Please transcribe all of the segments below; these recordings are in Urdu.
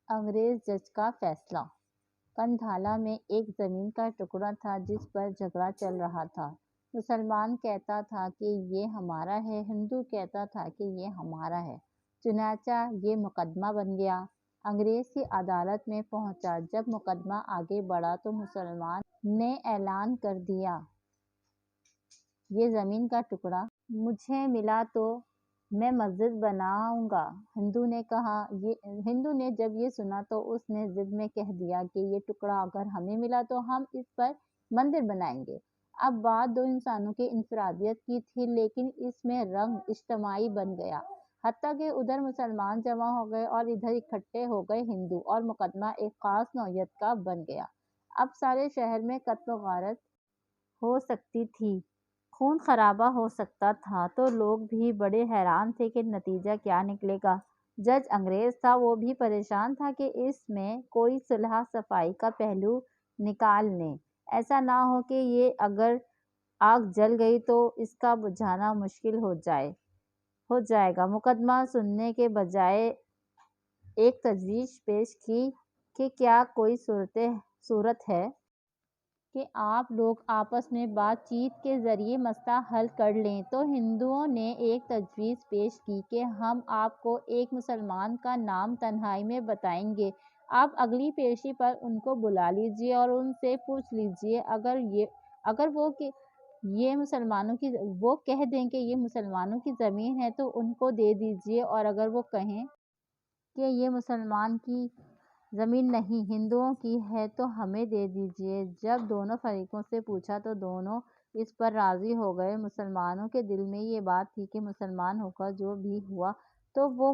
انگریز جج کا فیصلہ۔ کندھالا میں ایک زمین کا ٹکڑا تھا جس پر جھگڑا چل رہا تھا۔ مسلمان کہتا تھا کہ یہ ہمارا ہے، ہندو کہتا تھا کہ یہ ہمارا ہے۔ چنانچہ یہ مقدمہ بن گیا، انگریز کی عدالت میں پہنچا۔ جب مقدمہ آگے بڑھا تو مسلمان نے اعلان کر دیا، یہ زمین کا ٹکڑا مجھے ملا تو میں مسجد بناؤں گا۔ ہندو نے جب یہ سنا تو اس نے ضد میں کہہ دیا کہ یہ ٹکڑا اگر ہمیں ملا تو ہم اس پر مندر بنائیں گے۔ اب بات دو انسانوں کی انفرادیت کی تھی، لیکن اس میں رنگ اجتماعی بن گیا، حتیٰ کہ ادھر مسلمان جمع ہو گئے اور ادھر اکٹھے ہو گئے ہندو، اور مقدمہ ایک خاص نوعیت کا بن گیا۔ اب سارے شہر میں قتل و غارت ہو سکتی تھی، خون خرابہ ہو سکتا تھا، تو لوگ بھی بڑے حیران تھے کہ نتیجہ کیا نکلے گا۔ جج انگریز تھا، وہ بھی پریشان تھا کہ اس میں کوئی صلح صفائی کا پہلو نکال لیں، ایسا نہ ہو کہ یہ اگر آگ جل گئی تو اس کا بجھانا مشکل ہو جائے گا۔ مقدمہ سننے کے بجائے ایک تجویز پیش کی کہ کیا کوئی صورت ہے کہ آپ لوگ آپس میں بات چیت کے ذریعے مسئلہ حل کر لیں۔ تو ہندوؤں نے ایک تجویز پیش کی کہ ہم آپ کو ایک مسلمان کا نام تنہائی میں بتائیں گے، آپ اگلی پیشی پر ان کو بلا لیجیے اور ان سے پوچھ لیجیے، اگر وہ کہہ دیں کہ یہ مسلمانوں کی زمین ہے تو ان کو دے دیجیے، اور اگر وہ کہیں کہ یہ مسلمان کی زمین نہیں، ہندوؤں کی ہے تو ہمیں دے دیجیے۔ جب دونوں فریقوں سے پوچھا تو دونوں اس پر راضی ہو گئے۔ مسلمانوں کے دل میں یہ بات تھی کہ مسلمان ہو کر جو بھی ہوا تو وہ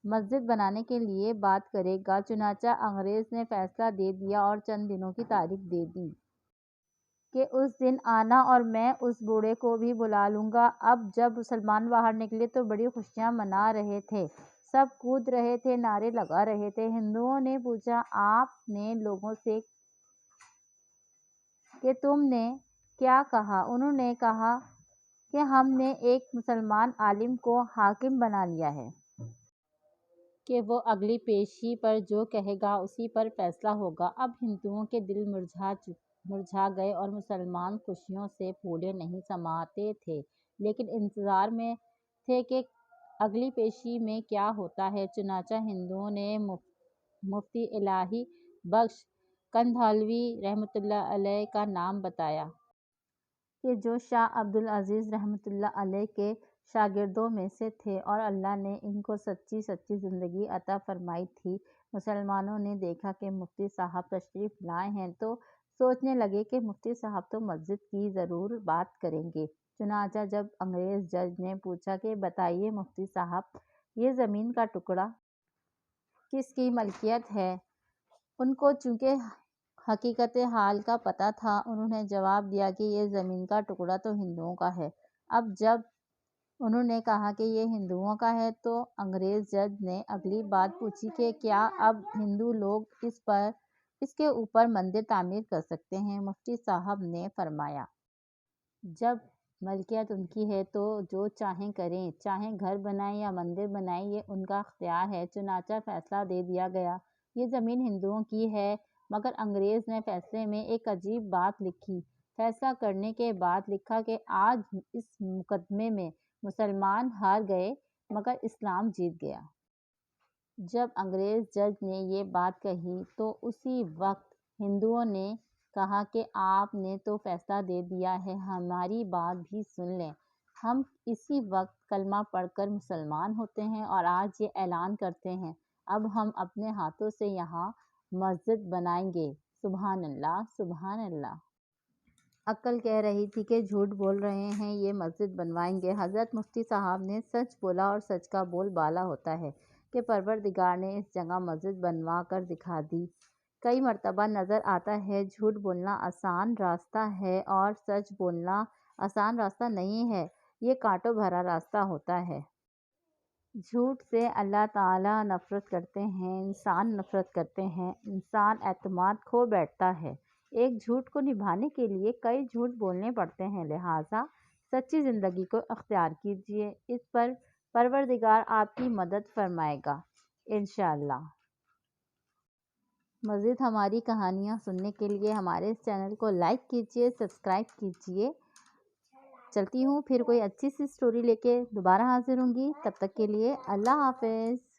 مسجد بنانے کے لیے بات کرے گا۔ چنانچہ انگریز نے فیصلہ دے دیا اور چند دنوں کی تاریخ دے دی کہ اس دن آنا اور میں اس بوڑھے کو بھی بلا لوں گا۔ اب جب مسلمان باہر نکلے تو بڑی خوشیاں منا رہے تھے، سب کود رہے تھے، نعرے لگا رہے تھے۔ ہندوؤں نے پوچھا، آپ نے لوگوں سے کہ تم نے کیا کہا؟ انہوں نے کہا کہ ہم نے ایک مسلمان عالم کو حاکم بنا لیا ہے کہ وہ اگلی پیشی پر جو کہے گا اسی پر فیصلہ ہوگا۔ اب ہندوؤں کے دل مرجھا گئے اور مسلمان خوشیوں سے پھولے نہیں سماتے تھے، لیکن انتظار میں تھے کہ اگلی پیشی میں کیا ہوتا ہے۔ چنانچہ ہندوؤں نے مفتی الہی بخش کندھالوی رحمۃ اللہ علیہ کا نام بتایا کہ جو شاہ عبد العزیز رحمۃ اللہ علیہ کے شاگردوں میں سے تھے اور اللہ نے ان کو سچی زندگی عطا فرمائی تھی۔ مسلمانوں نے دیکھا کہ مفتی صاحب تشریف لائے ہیں تو سوچنے لگے کہ مفتی صاحب تو مسجد کی ضرور بات کریں گے۔ چنانچہ جب انگریز جج نے پوچھا کہ بتائیے مفتی صاحب، یہ زمین کا ٹکڑا کس کی ملکیت ہے، ان کو چونکہ حقیقت حال کا پتہ تھا، انہوں نے جواب دیا کہ یہ زمین کا ٹکڑا تو ہندوؤں کا ہے۔ اب جب انہوں نے کہا کہ یہ ہندوؤں کا ہے تو انگریز جج نے اگلی بات پوچھی کہ کیا اب ہندو لوگ اس کے اوپر مندر تعمیر کر سکتے ہیں؟ مفتی صاحب نے فرمایا، جب ملکیت ان کی ہے تو جو چاہیں کریں، چاہیں گھر بنائیں یا مندر بنائیں، یہ ان کا اختیار ہے۔ چنانچہ فیصلہ دے دیا گیا، یہ زمین ہندوؤں کی ہے۔ مگر انگریز نے فیصلے میں ایک عجیب بات لکھی۔ فیصلہ کرنے کے بعد لکھا کہ آج اس مقدمے میں مسلمان ہار گئے مگر اسلام جیت گیا۔ جب انگریز جج نے یہ بات کہی تو اسی وقت ہندوؤں نے کہا کہ آپ نے تو فیصلہ دے دیا ہے، ہماری بات بھی سن لیں۔ ہم اسی وقت کلمہ پڑھ کر مسلمان ہوتے ہیں اور آج یہ اعلان کرتے ہیں، اب ہم اپنے ہاتھوں سے یہاں مسجد بنائیں گے۔ سبحان اللہ، سبحان اللہ! عقل کہہ رہی تھی کہ جھوٹ بول رہے ہیں، یہ مسجد بنوائیں گے۔ حضرت مفتی صاحب نے سچ بولا اور سچ کا بول بالا ہوتا ہے کہ پروردگار نے اس جگہ مسجد بنوا کر دکھا دی۔ کئی مرتبہ نظر آتا ہے جھوٹ بولنا آسان راستہ ہے اور سچ بولنا آسان راستہ نہیں ہے، یہ کانٹوں بھرا راستہ ہوتا ہے۔ جھوٹ سے اللہ تعالیٰ نفرت کرتے ہیں، انسان نفرت کرتے ہیں، انسان اعتماد کھو بیٹھتا ہے۔ ایک جھوٹ کو نبھانے کے لیے کئی جھوٹ بولنے پڑتے ہیں، لہٰذا سچی زندگی کو اختیار کیجیے، اس پر پروردگار آپ کی مدد فرمائے گا انشاءاللہ۔ مزید ہماری کہانیاں سننے کے لیے ہمارے اس چینل کو لائک کیجیے، سبسکرائب کیجیے۔ چلتی ہوں، پھر کوئی اچھی سی سٹوری لے کے دوبارہ حاضر ہوں گی، تب تک کے لیے اللہ حافظ۔